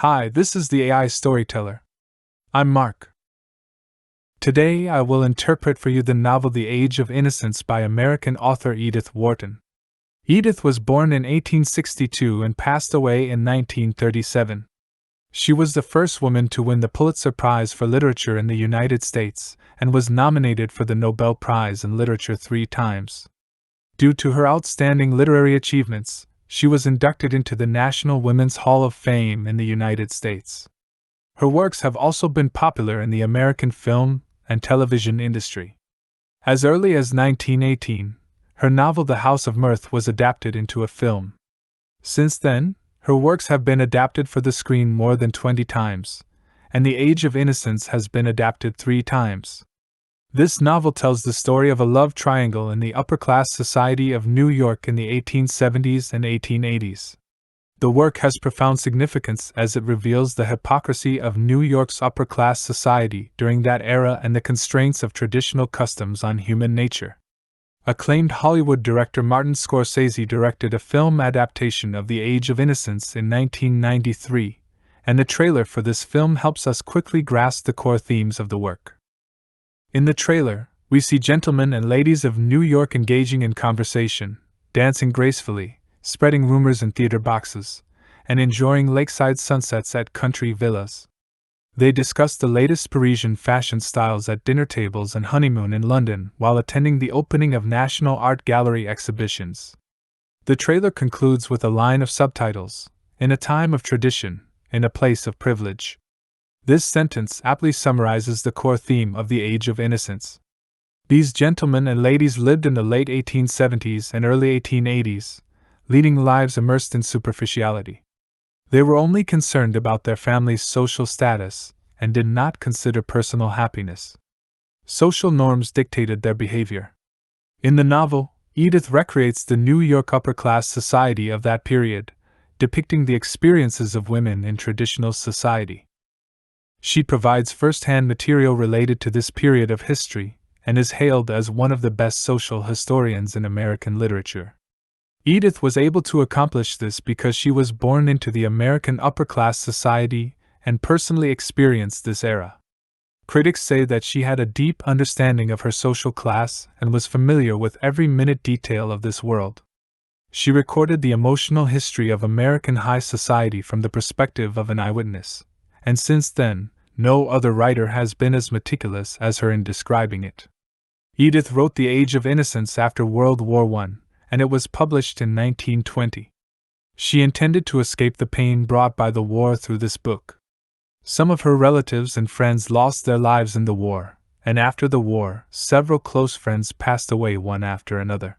Hi, this is the AI Storyteller. I'm Mark. Today I will interpret for you the novel The Age of Innocence by American author Edith Wharton. Edith was born in 1862 and passed away in 1937. She was the first woman to win the Pulitzer Prize for Literature in the United States and was nominated for the Nobel Prize in Literature 3 times. Due to her outstanding literary achievements, she was inducted into the National Women's Hall of Fame in the United States. Her works have also been popular in the American film and television industry. As early as 1918, her novel The House of Mirth was adapted into a film. Since then, her works have been adapted for the screen more than 20 times, and The Age of Innocence has been adapted 3 times. This novel tells the story of a love triangle in the upper-class society of New York in the 1870s and 1880s. The work has profound significance as it reveals the hypocrisy of New York's upper-class society during that era and the constraints of traditional customs on human nature. Acclaimed Hollywood director Martin Scorsese directed a film adaptation of The Age of Innocence in 1993, and the trailer for this film helps us quickly grasp the core themes of the work. In the trailer, we see gentlemen and ladies of New York engaging in conversation, dancing gracefully, spreading rumors in theater boxes, and enjoying lakeside sunsets at country villas. They discuss the latest Parisian fashion styles at dinner tables and honeymoon in London while attending the opening of National Art Gallery exhibitions. The trailer concludes with a line of subtitles, "In a time of tradition, in a place of privilege." This sentence aptly summarizes the core theme of The Age of Innocence. These gentlemen and ladies lived in the late 1870s and early 1880s, leading lives immersed in superficiality. They were only concerned about their family's social status and did not consider personal happiness. Social norms dictated their behavior. In the novel, Edith recreates the New York upper-class society of that period, depicting the experiences of women in traditional society. She provides first-hand material related to this period of history and is hailed as one of the best social historians in American literature. Edith was able to accomplish this because she was born into the American upper-class society and personally experienced this era. Critics say that she had a deep understanding of her social class and was familiar with every minute detail of this world. She recorded the emotional history of American high society from the perspective of an eyewitness, and since then, no other writer has been as meticulous as her in describing it. Edith wrote The Age of Innocence after World War I, and it was published in 1920. She intended to escape the pain brought by the war through this book. Some of her relatives and friends lost their lives in the war, and after the war, several close friends passed away one after another.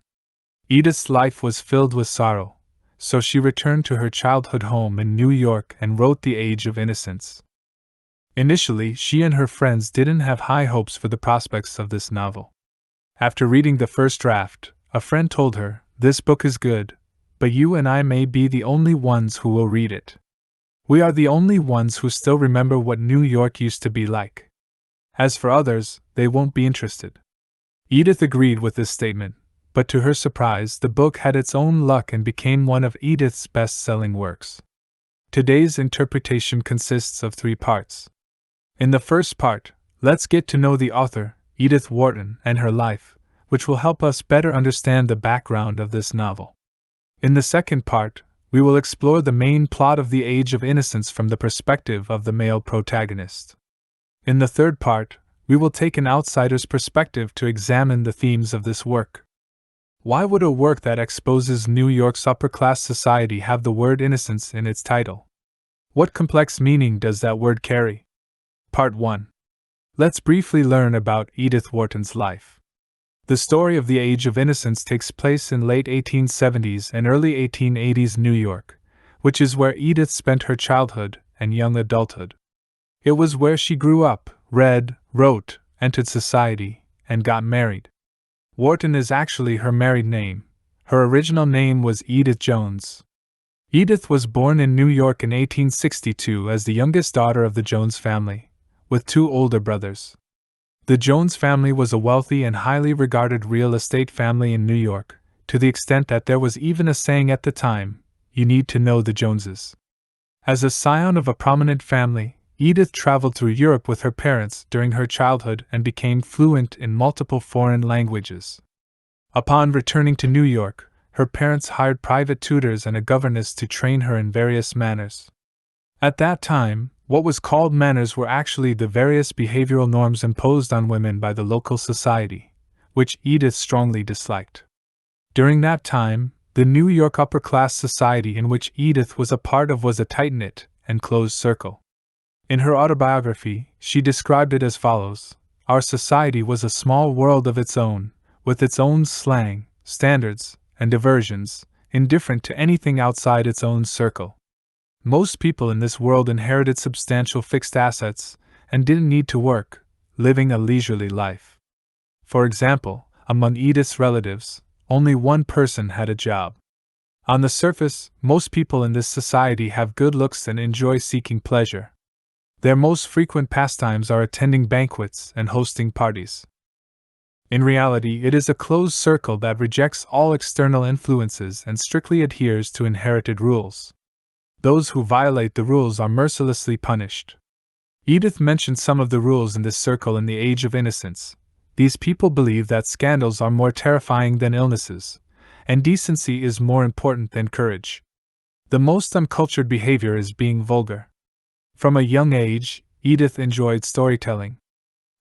Edith's life was filled with sorrow, so she returned to her childhood home in New York and wrote The Age of Innocence. Initially, she and her friends didn't have high hopes for the prospects of this novel. After reading the first draft, a friend told her, "This book is good, but you and I may be the only ones who will read it. We are the only ones who still remember what New York used to be like. As for others, they won't be interested." Edith agreed with this statement, but to her surprise, the book had its own luck and became one of Edith's best-selling works. Today's interpretation consists of 3 parts. In the first part, let's get to know the author, Edith Wharton, and her life, which will help us better understand the background of this novel. In the second part, we will explore the main plot of The Age of Innocence from the perspective of the male protagonist. In the third part, we will take an outsider's perspective to examine the themes of this work. Why would a work that exposes New York's upper-class society have the word innocence in its title? What complex meaning does that word carry? Part 1. Let's briefly learn about Edith Wharton's life. The story of The Age of Innocence takes place in late 1870s and early 1880s New York, which is where Edith spent her childhood and young adulthood. It was where she grew up, read, wrote, entered society, and got married. Wharton is actually her married name. Her original name was Edith Jones. Edith was born in New York in 1862 as the youngest daughter of the Jones family, with 2 older brothers. The Jones family was a wealthy and highly regarded real estate family in New York, to the extent that there was even a saying at the time, "You need to know the Joneses." As a scion of a prominent family, Edith traveled through Europe with her parents during her childhood and became fluent in multiple foreign languages. Upon returning to New York, her parents hired private tutors and a governess to train her in various manners. At that time, what was called manners were actually the various behavioral norms imposed on women by the local society, which Edith strongly disliked. During that time, the New York upper-class society in which Edith was a part of was a tight-knit and closed circle. In her autobiography, she described it as follows: "Our society was a small world of its own, with its own slang, standards, and diversions, indifferent to anything outside its own circle. Most people in this world inherited substantial fixed assets and didn't need to work, living a leisurely life. For example, among Edith's relatives, only one person had a job. On the surface, most people in this society have good looks and enjoy seeking pleasure. Their most frequent pastimes are attending banquets and hosting parties. In reality, it is a closed circle that rejects all external influences and strictly adheres to inherited rules. Those who violate the rules are mercilessly punished." Edith mentioned some of the rules in this circle in The Age of Innocence. These people believe that scandals are more terrifying than illnesses, and decency is more important than courage. The most uncultured behavior is being vulgar. From a young age, Edith enjoyed storytelling.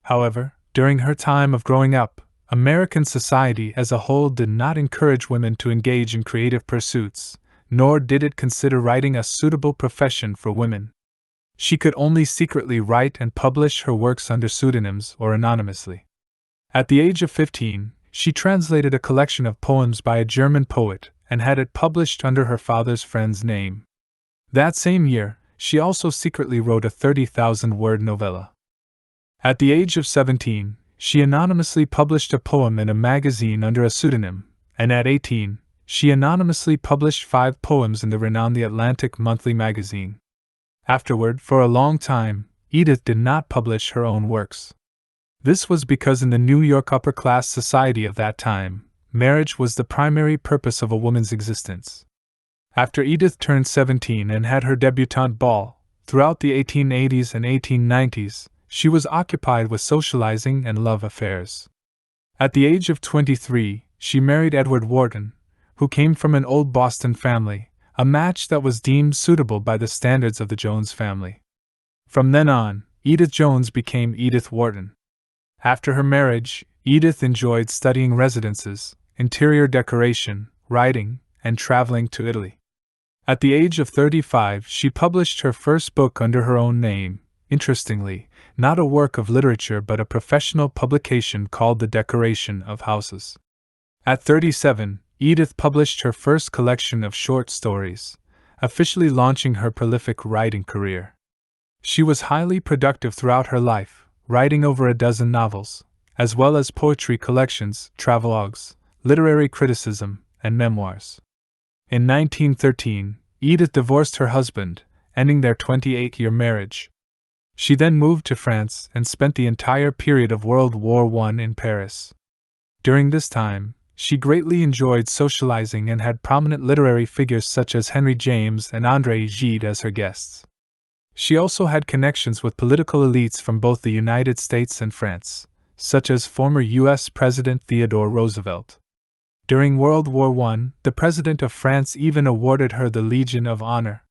However, during her time of growing up, American society as a whole did not encourage women to engage in creative pursuits, nor did it consider writing a suitable profession for women. She could only secretly write and publish her works under pseudonyms or anonymously. At the age of 15, she translated a collection of poems by a German poet and had it published under her father's friend's name. That same year, she also secretly wrote a 30,000-word novella. At the age of 17, she anonymously published a poem in a magazine under a pseudonym, and at 18, she anonymously published 5 poems in the renowned The Atlantic monthly magazine. Afterward, for a long time, Edith did not publish her own works. This was because in the New York upper-class society of that time, marriage was the primary purpose of a woman's existence. After Edith turned 17 and had her debutante ball, throughout the 1880s and 1890s, she was occupied with socializing and love affairs. At the age of 23, she married Edward Wharton, who came from an old Boston family, a match that was deemed suitable by the standards of the Jones family. From then on, Edith Jones became Edith Wharton. After her marriage, Edith enjoyed studying residences, interior decoration, writing, and traveling to Italy. At the age of 35, she published her first book under her own name, interestingly, not a work of literature but a professional publication called The Decoration of Houses. At 37, Edith published her first collection of short stories, officially launching her prolific writing career. She was highly productive throughout her life, writing over a dozen novels, as well as poetry collections, travelogues, literary criticism, and memoirs. In 1913, Edith divorced her husband, ending their 28-year marriage. She then moved to France and spent the entire period of World War I in Paris. During this time, she greatly enjoyed socializing and had prominent literary figures such as Henry James and André Gide as her guests. She also had connections with political elites from both the United States and France, such as former U.S. President Theodore Roosevelt. During World War I, the President of France even awarded her the Legion of Honor.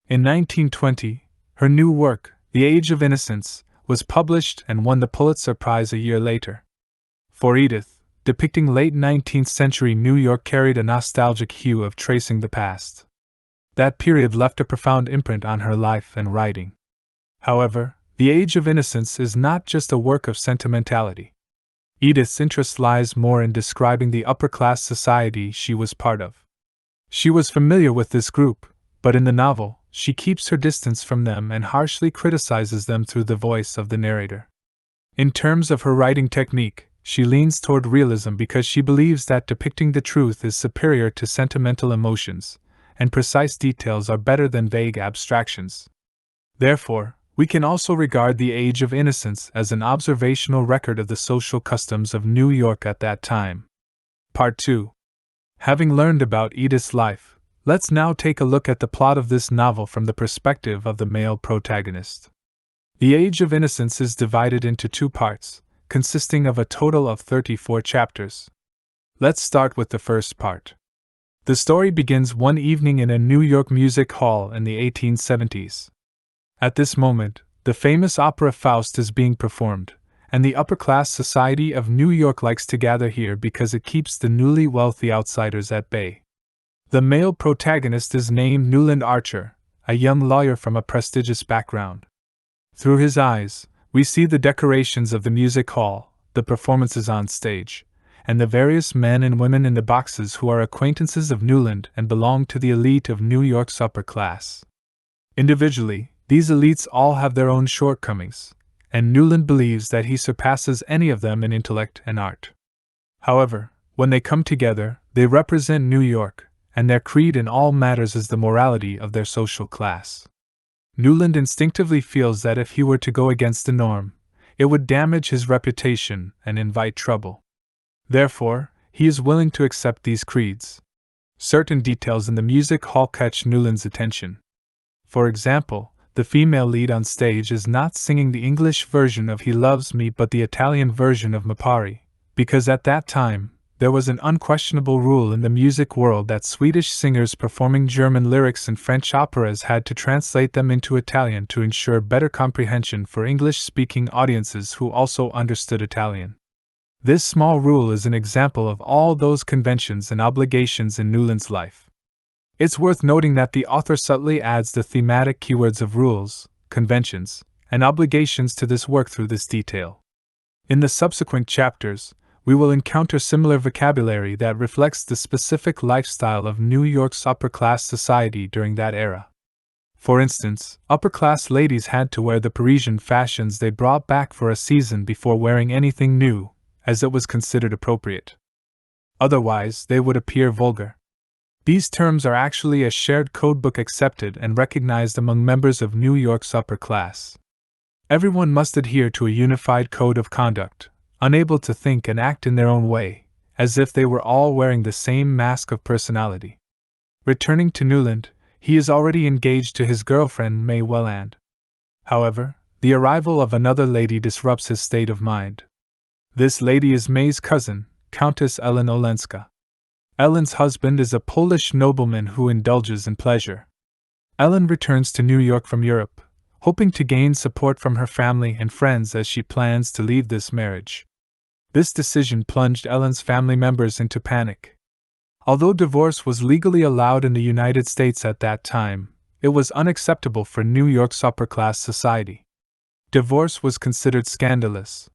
In 1920, her new work, The Age of Innocence, was published and won the Pulitzer Prize a year later. For Edith, depicting late 19th century New York carried a nostalgic hue of tracing the past. That period left a profound imprint on her life and writing. However, The Age of Innocence is not just a work of sentimentality. Edith's interest lies more in describing the upper-class society she was part of. She was familiar with this group, but in the novel, she keeps her distance from them and harshly criticizes them through the voice of the narrator. In terms of her writing technique, she leans toward realism because she believes that depicting the truth is superior to sentimental emotions, and precise details are better than vague abstractions. Therefore, we can also regard The Age of Innocence as an observational record of the social customs of New York at that time. Part 2. Having learned about Edith's life, Let's now take a look at the plot of this novel from the perspective of the male protagonist. The Age of Innocence is divided into two parts, consisting of a total of 34 chapters. Let's start with the first part. The story begins one evening in a New York music hall in the 1870s. At this moment, the famous opera Faust is being performed, and the upper-class society of New York likes to gather here because it keeps the newly wealthy outsiders at bay. The male protagonist is named Newland Archer, a young lawyer from a prestigious background. Through his eyes, we see the decorations of the music hall, the performances on stage, and the various men and women in the boxes who are acquaintances of Newland and belong to the elite of New York's upper class. Individually, these elites all have their own shortcomings, and Newland believes that he surpasses any of them in intellect and art. However, when they come together, they represent New York, and their creed in all matters is the morality of their social class. Newland instinctively feels that if he were to go against the norm, it would damage his reputation and invite trouble. Therefore, he is willing to accept these creeds. Certain details in the music hall catch Newland's attention. For example, the female lead on stage is not singing the English version of He Loves Me but the Italian version of Mapari, because at that time, there was an unquestionable rule in the music world that Swedish singers performing German lyrics in French operas had to translate them into Italian to ensure better comprehension for English-speaking audiences who also understood Italian. This small rule is an example of all those conventions and obligations in Newland's life. It's worth noting that the author subtly adds the thematic keywords of rules, conventions, and obligations to this work through this detail. In the subsequent chapters, we will encounter similar vocabulary that reflects the specific lifestyle of New York's upper-class society during that era. For instance, upper-class ladies had to wear the Parisian fashions they brought back for a season before wearing anything new, as it was considered appropriate. Otherwise, they would appear vulgar. These terms are actually a shared codebook accepted and recognized among members of New York's upper class. Everyone must adhere to a unified code of conduct, unable to think and act in their own way, as if they were all wearing the same mask of personality. Returning to Newland, he is already engaged to his girlfriend May Welland. However, the arrival of another lady disrupts his state of mind. This lady is May's cousin, Countess Ellen Olenska. Ellen's husband is a Polish nobleman who indulges in pleasure. Ellen returns to New York from Europe, hoping to gain support from her family and friends as she plans to leave this marriage. This decision plunged Ellen's family members into panic. Although divorce was legally allowed in the United States at that time, it was unacceptable for New York's upper-class society. Divorce was considered scandalous.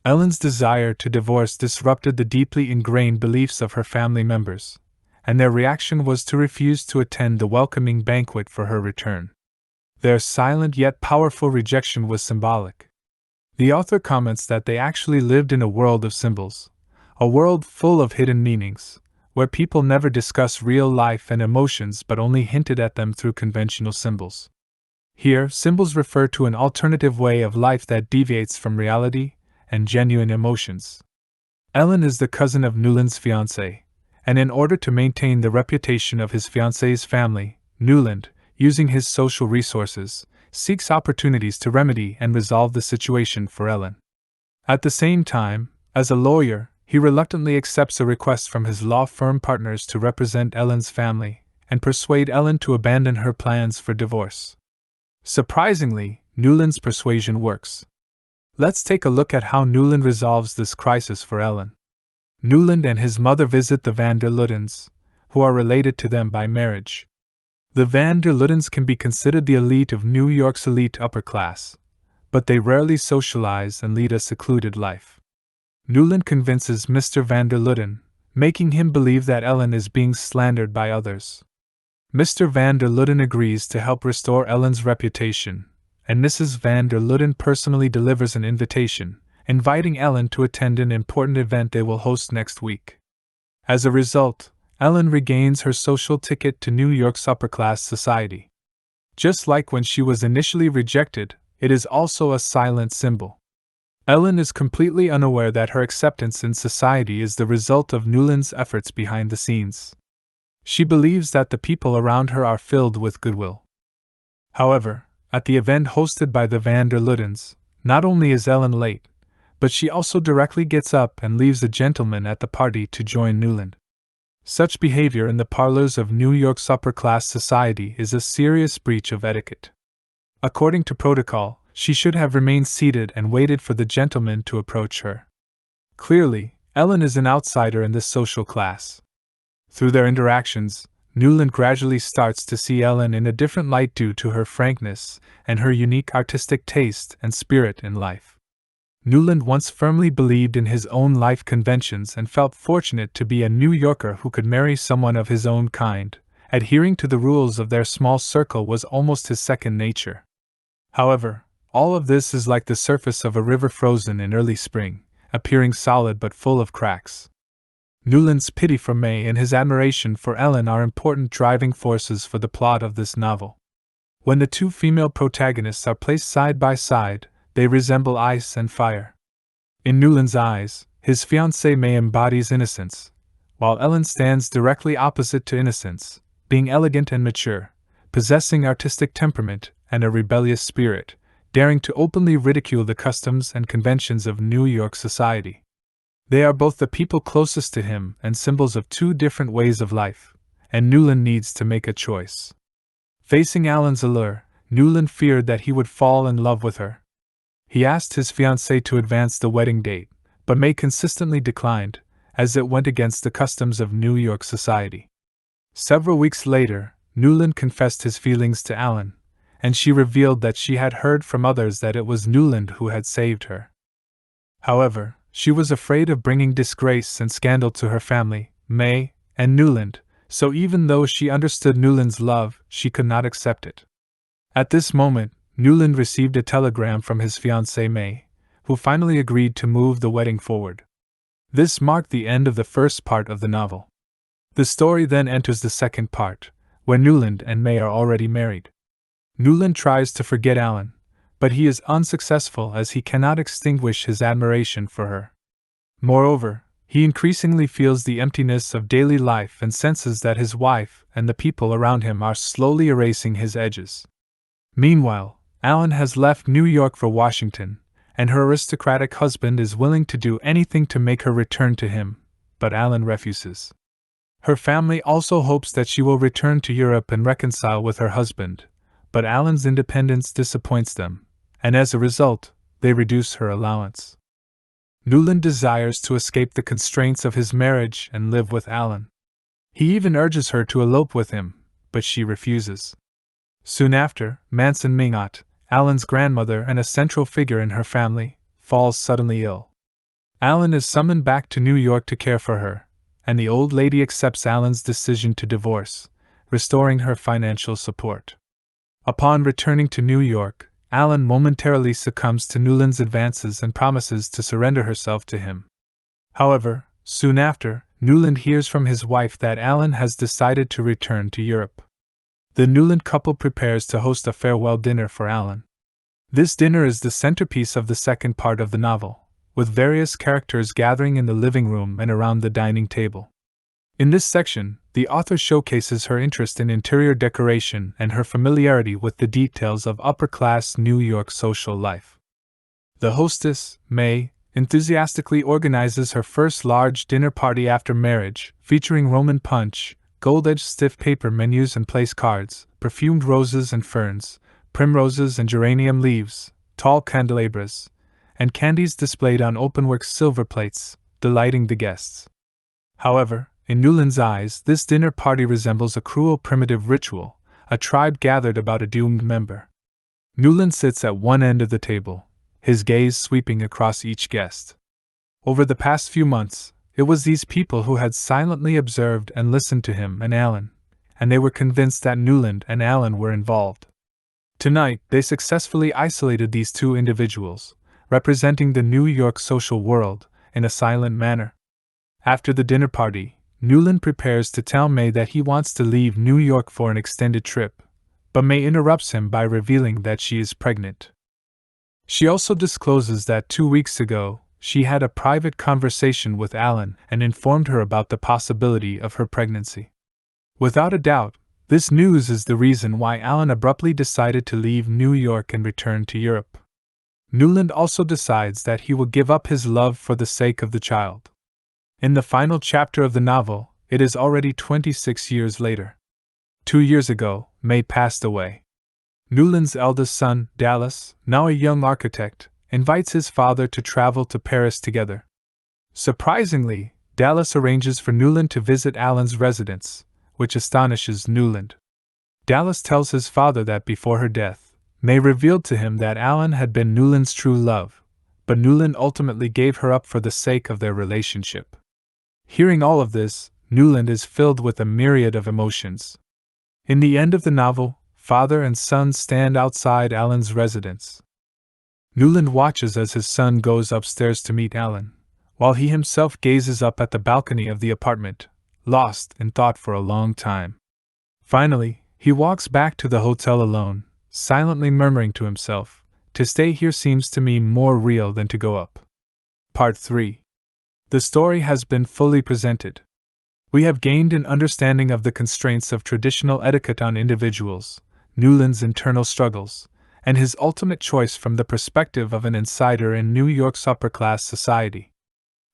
Ellen's desire to divorce disrupted the deeply ingrained beliefs of her family members, and their reaction was to refuse to attend the welcoming banquet for her return. Their silent yet powerful rejection was symbolic. The author comments that they actually lived in a world of symbols, a world full of hidden meanings, where people never discuss real life and emotions but only hinted at them through conventional symbols. Here, symbols refer to an alternative way of life that deviates from reality and genuine emotions. Ellen is the cousin of Newland's fiancée, and in order to maintain the reputation of his fiancée's family, Newland, using his social resources, seeks opportunities to remedy and resolve the situation for Ellen. At the same time, as a lawyer, he reluctantly accepts a request from his law firm partners to represent Ellen's family and persuade Ellen to abandon her plans for divorce. Surprisingly, Newland's persuasion works. Let's take a look at how Newland resolves this crisis for Ellen. Newland and his mother visit the Van der Luddens, who are related to them by marriage. The Van der Luddens can be considered the elite of New York's elite upper class, but they rarely socialize and lead a secluded life. Newland convinces Mr. Van der Ludden, making him believe that Ellen is being slandered by others. Mr. Van der Ludden agrees to help restore Ellen's reputation, and Mrs. Van der Ludden personally delivers an invitation, inviting Ellen to attend an important event they will host next week. As a result, Ellen regains her social ticket to New York's upper-class society. Just like when she was initially rejected, it is also a silent symbol. Ellen is completely unaware that her acceptance in society is the result of Newland's efforts behind the scenes. She believes that the people around her are filled with goodwill. However, at the event hosted by the van der Luddens, not only is Ellen late, but she also directly gets up and leaves a gentleman at the party to join Newland. Such behavior in the parlors of New York's upper-class society is a serious breach of etiquette. According to protocol, she should have remained seated and waited for the gentleman to approach her. Clearly, Ellen is an outsider in this social class. Through their interactions, Newland gradually starts to see Ellen in a different light due to her frankness and her unique artistic taste and spirit in life. Newland once firmly believed in his own life conventions and felt fortunate to be a New Yorker who could marry someone of his own kind. Adhering to the rules of their small circle was almost his second nature. However, all of this is like the surface of a river frozen in early spring, appearing solid but full of cracks. Newland's pity for May and his admiration for Ellen are important driving forces for the plot of this novel. When the two female protagonists are placed side by side, they resemble ice and fire. In Newland's eyes, his fiancée May embodies innocence, while Ellen stands directly opposite to innocence, being elegant and mature, possessing artistic temperament and a rebellious spirit, daring to openly ridicule the customs and conventions of New York society. They are both the people closest to him and symbols of two different ways of life, and Newland needs to make a choice. Facing Ellen's allure, Newland feared that he would fall in love with her. He asked his fiancée to advance the wedding date, but May consistently declined, as it went against the customs of New York society. Several weeks later, Newland confessed his feelings to Ellen, and she revealed that she had heard from others that it was Newland who had saved her. However, she was afraid of bringing disgrace and scandal to her family, May, and Newland, so even though she understood Newland's love, she could not accept it. At this moment, Newland received a telegram from his fiancée May, who finally agreed to move the wedding forward. This marked the end of the first part of the novel. The story then enters the second part, where Newland and May are already married. Newland tries to forget Ellen, but he is unsuccessful as he cannot extinguish his admiration for her. Moreover, he increasingly feels the emptiness of daily life and senses that his wife and the people around him are slowly erasing his edges. Meanwhile, Ellen has left New York for Washington, and her aristocratic husband is willing to do anything to make her return to him, but Ellen refuses. Her family also hopes that she will return to Europe and reconcile with her husband, but Ellen's independence disappoints them, and as a result, they reduce her allowance. Newland desires to escape the constraints of his marriage and live with Ellen. He even urges her to elope with him, but she refuses. Soon after, Manson Minot, Ellen's grandmother and a central figure in her family, falls suddenly ill. Ellen is summoned back to New York to care for her, and the old lady accepts Ellen's decision to divorce, restoring her financial support. Upon returning to New York, Ellen momentarily succumbs to Newland's advances and promises to surrender herself to him. However, soon after, Newland hears from his wife that Ellen has decided to return to Europe. The Newland couple prepares to host a farewell dinner for Ellen. This dinner is the centerpiece of the second part of the novel, with various characters gathering in the living room and around the dining table. In this section, the author showcases her interest in interior decoration and her familiarity with the details of upper-class New York social life. The hostess, May, enthusiastically organizes her first large dinner party after marriage, featuring Roman punch, gold-edged stiff paper menus and place cards, perfumed roses and ferns, primroses and geranium leaves, tall candelabras, and candies displayed on openwork silver plates, delighting the guests. However, in Newland's eyes, this dinner party resembles a cruel primitive ritual, a tribe gathered about a doomed member. Newland sits at one end of the table, his gaze sweeping across each guest. Over the past few months, it was these people who had silently observed and listened to him and Ellen, and they were convinced that Newland and Ellen were involved. Tonight, they successfully isolated these two individuals, representing the New York social world, in a silent manner. After the dinner party, Newland prepares to tell May that he wants to leave New York for an extended trip, but May interrupts him by revealing that she is pregnant. She also discloses that 2 weeks ago, she had a private conversation with Ellen and informed her about the possibility of her pregnancy. Without a doubt, this news is the reason why Alan abruptly decided to leave New York and return to Europe. Newland also decides that he will give up his love for the sake of the child. In the final chapter of the novel, it is already 26 years later. 2 years ago, May passed away. Newland's eldest son, Dallas, now a young architect, invites his father to travel to Paris together. Surprisingly, Dallas arranges for Newland to visit Alan's residence, which astonishes Newland. Dallas tells his father that before her death, May revealed to him that Alan had been Newland's true love, but Newland ultimately gave her up for the sake of their relationship. Hearing all of this, Newland is filled with a myriad of emotions. In the end of the novel, father and son stand outside Alan's residence. Newland watches as his son goes upstairs to meet Alan, while he himself gazes up at the balcony of the apartment, lost in thought for a long time. Finally, he walks back to the hotel alone, silently murmuring to himself, "To stay here seems to me more real than to go up." Part 3. The story has been fully presented. We have gained an understanding of the constraints of traditional etiquette on individuals, Newland's internal struggles, and his ultimate choice from the perspective of an insider in New York's upper-class society.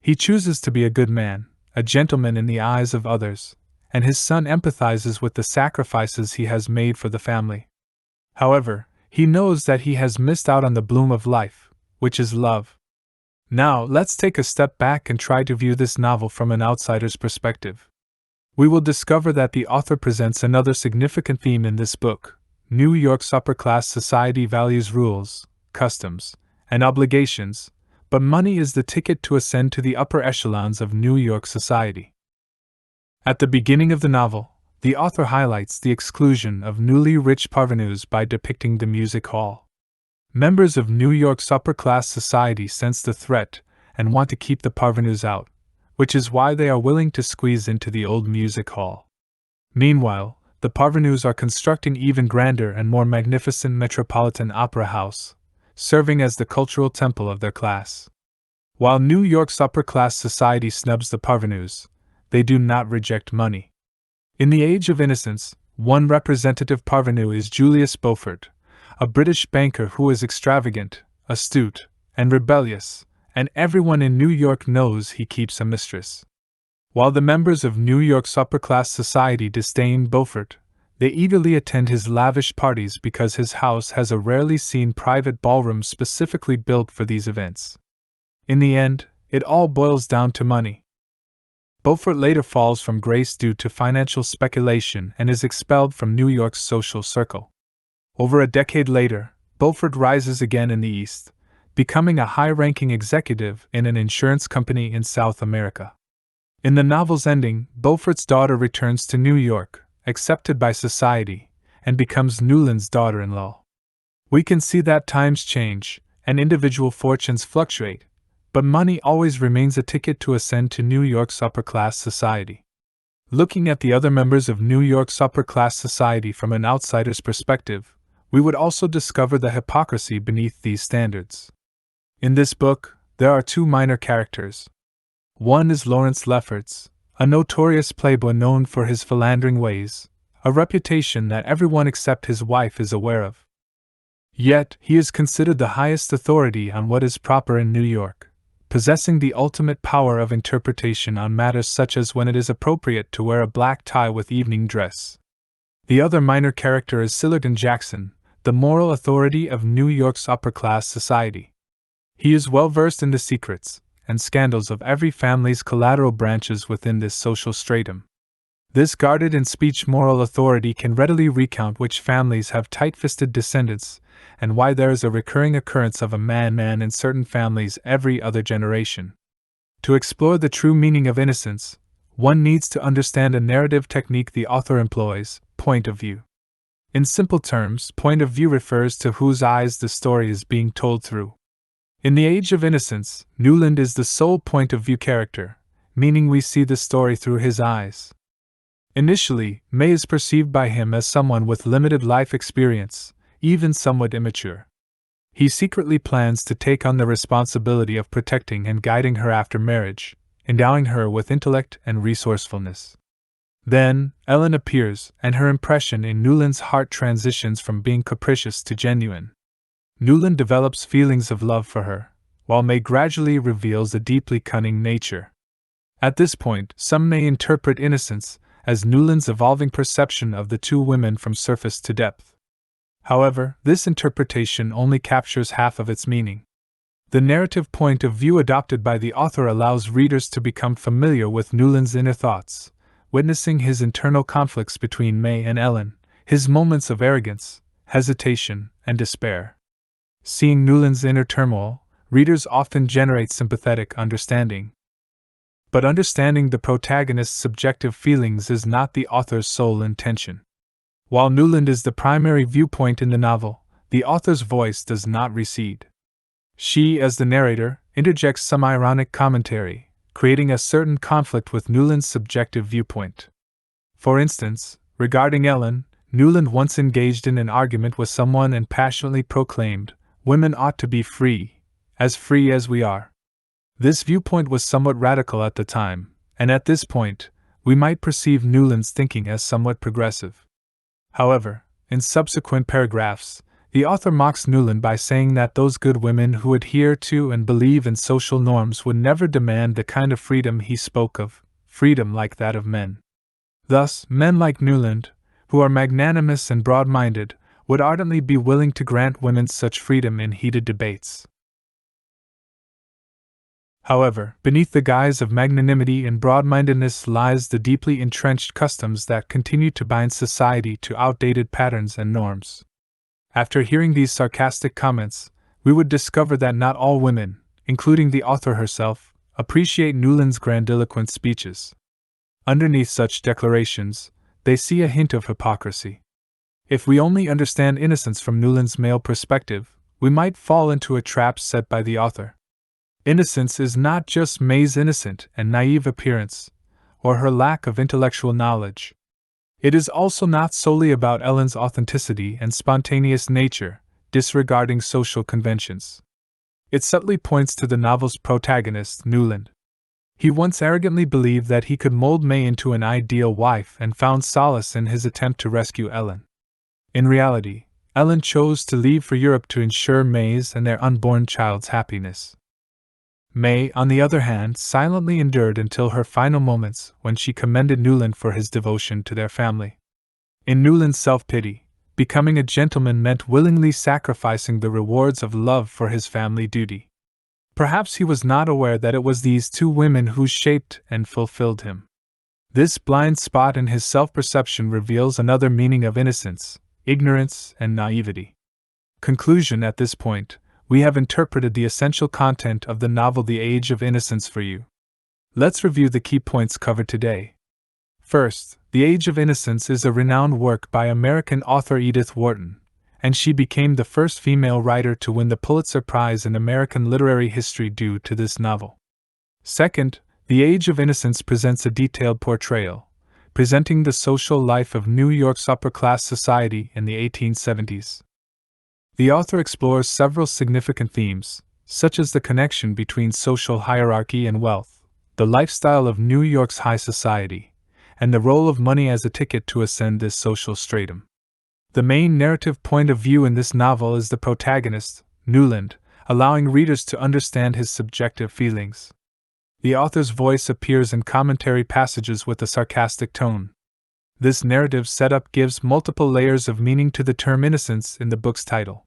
He chooses to be a good man, a gentleman in the eyes of others, and his son empathizes with the sacrifices he has made for the family. However, he knows that he has missed out on the bloom of life, which is love. Now, let's take a step back and try to view this novel from an outsider's perspective. We will discover that the author presents another significant theme in this book. New York's upper-class society values rules, customs, and obligations, but money is the ticket to ascend to the upper echelons of New York society. At the beginning of the novel, the author highlights the exclusion of newly rich parvenus by depicting the music hall. Members of New York's upper-class society sense the threat and want to keep the parvenus out, which is why they are willing to squeeze into the old music hall. Meanwhile, the parvenus are constructing even grander and more magnificent Metropolitan Opera House, serving as the cultural temple of their class. While New York's upper-class society snubs the parvenus, they do not reject money. In the Age of Innocence, one representative parvenu is Julius Beaufort, a British banker who is extravagant, astute, and rebellious, and everyone in New York knows he keeps a mistress. While the members of New York's upper-class society disdain Beaufort, they eagerly attend his lavish parties because his house has a rarely seen private ballroom specifically built for these events. In the end, it all boils down to money. Beaufort later falls from grace due to financial speculation and is expelled from New York's social circle. Over a decade later, Beaufort rises again in the East, becoming a high-ranking executive in an insurance company in South America. In the novel's ending, Beaufort's daughter returns to New York, accepted by society, and becomes Newland's daughter-in-law. We can see that times change, and individual fortunes fluctuate, but money always remains a ticket to ascend to New York's upper-class society. Looking at the other members of New York's upper-class society from an outsider's perspective, we would also discover the hypocrisy beneath these standards. In this book, there are two minor characters. One is Lawrence Lefferts, a notorious playboy known for his philandering ways, a reputation that everyone except his wife is aware of. Yet, he is considered the highest authority on what is proper in New York, possessing the ultimate power of interpretation on matters such as when it is appropriate to wear a black tie with evening dress. The other minor character is Sillerton Jackson, the moral authority of New York's upper-class society. He is well versed in the secrets and scandals of every family's collateral branches within this social stratum. This guarded in speech moral authority can readily recount which families have tight-fisted descendants and why there is a recurring occurrence of a man in certain families every other generation. To explore the true meaning of innocence, one needs to understand a narrative technique the author employs: point of view. In simple terms, point of view refers to whose eyes the story is being told through. In the Age of Innocence, Newland is the sole point of view character, meaning we see the story through his eyes. Initially, May is perceived by him as someone with limited life experience, even somewhat immature. He secretly plans to take on the responsibility of protecting and guiding her after marriage, endowing her with intellect and resourcefulness. Then, Ellen appears, and her impression in Newland's heart transitions from being capricious to genuine. Newland develops feelings of love for her, while May gradually reveals a deeply cunning nature. At this point, some may interpret Innocence as Newland's evolving perception of the two women from surface to depth. However, this interpretation only captures half of its meaning. The narrative point of view adopted by the author allows readers to become familiar with Newland's inner thoughts, witnessing his internal conflicts between May and Ellen, his moments of arrogance, hesitation, and despair. Seeing Newland's inner turmoil, readers often generate sympathetic understanding. But understanding the protagonist's subjective feelings is not the author's sole intention. While Newland is the primary viewpoint in the novel, the author's voice does not recede. She, as the narrator, interjects some ironic commentary, creating a certain conflict with Newland's subjective viewpoint. For instance, regarding Ellen, Newland once engaged in an argument with someone and passionately proclaimed, "Women ought to be free as we are." This viewpoint was somewhat radical at the time, and at this point, we might perceive Newland's thinking as somewhat progressive. However, in subsequent paragraphs, the author mocks Newland by saying that those good women who adhere to and believe in social norms would never demand the kind of freedom he spoke of, freedom like that of men. Thus, men like Newland, who are magnanimous and broad-minded, would ardently be willing to grant women such freedom in heated debates. However, beneath the guise of magnanimity and broad-mindedness lies the deeply entrenched customs that continue to bind society to outdated patterns and norms. After hearing these sarcastic comments, we would discover that not all women, including the author herself, appreciate Newland's grandiloquent speeches. Underneath such declarations, they see a hint of hypocrisy. If we only understand Innocence from Newland's male perspective, we might fall into a trap set by the author. Innocence is not just May's innocent and naive appearance, or her lack of intellectual knowledge. It is also not solely about Ellen's authenticity and spontaneous nature, disregarding social conventions. It subtly points to the novel's protagonist, Newland. He once arrogantly believed that he could mold May into an ideal wife and found solace in his attempt to rescue Ellen. In reality, Ellen chose to leave for Europe to ensure May's and their unborn child's happiness. May, on the other hand, silently endured until her final moments when she commended Newland for his devotion to their family. In Newland's self-pity, becoming a gentleman meant willingly sacrificing the rewards of love for his family duty. Perhaps he was not aware that it was these two women who shaped and fulfilled him. This blind spot in his self-perception reveals another meaning of innocence, ignorance, and naivety. Conclusion: at this point, we have interpreted the essential content of the novel The Age of Innocence for you. Let's review the key points covered today. First, The Age of Innocence is a renowned work by American author Edith Wharton, and she became the first female writer to win the Pulitzer Prize in American literary history due to this novel. Second, The Age of Innocence presents a detailed portrayal, presenting the social life of New York's upper-class society in the 1870s. The author explores several significant themes, such as the connection between social hierarchy and wealth, the lifestyle of New York's high society, and the role of money as a ticket to ascend this social stratum. The main narrative point of view in this novel is the protagonist, Newland, allowing readers to understand his subjective feelings. The author's voice appears in commentary passages with a sarcastic tone. This narrative setup gives multiple layers of meaning to the term innocence in the book's title.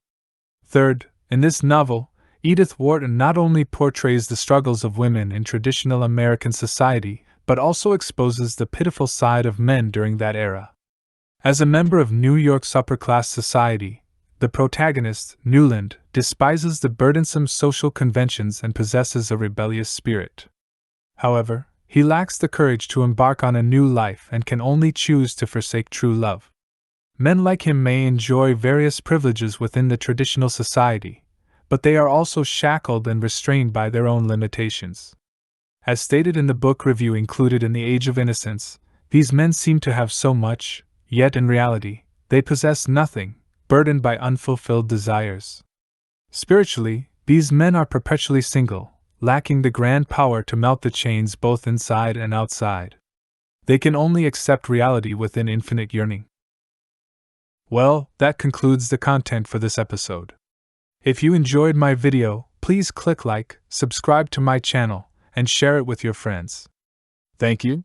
Third, in this novel, Edith Wharton not only portrays the struggles of women in traditional American society, but also exposes the pitiful side of men during that era. As a member of New York's upper-class society, the protagonist, Newland, despises the burdensome social conventions and possesses a rebellious spirit. However, he lacks the courage to embark on a new life and can only choose to forsake true love. Men like him may enjoy various privileges within the traditional society, but they are also shackled and restrained by their own limitations. As stated in the book review included in The Age of Innocence, these men seem to have so much, yet in reality, they possess nothing, burdened by unfulfilled desires. Spiritually, these men are perpetually single, lacking the grand power to melt the chains both inside and outside. They can only accept reality within infinite yearning. Well, that concludes the content for this episode. If you enjoyed my video, please click like, subscribe to my channel, and share it with your friends. Thank you.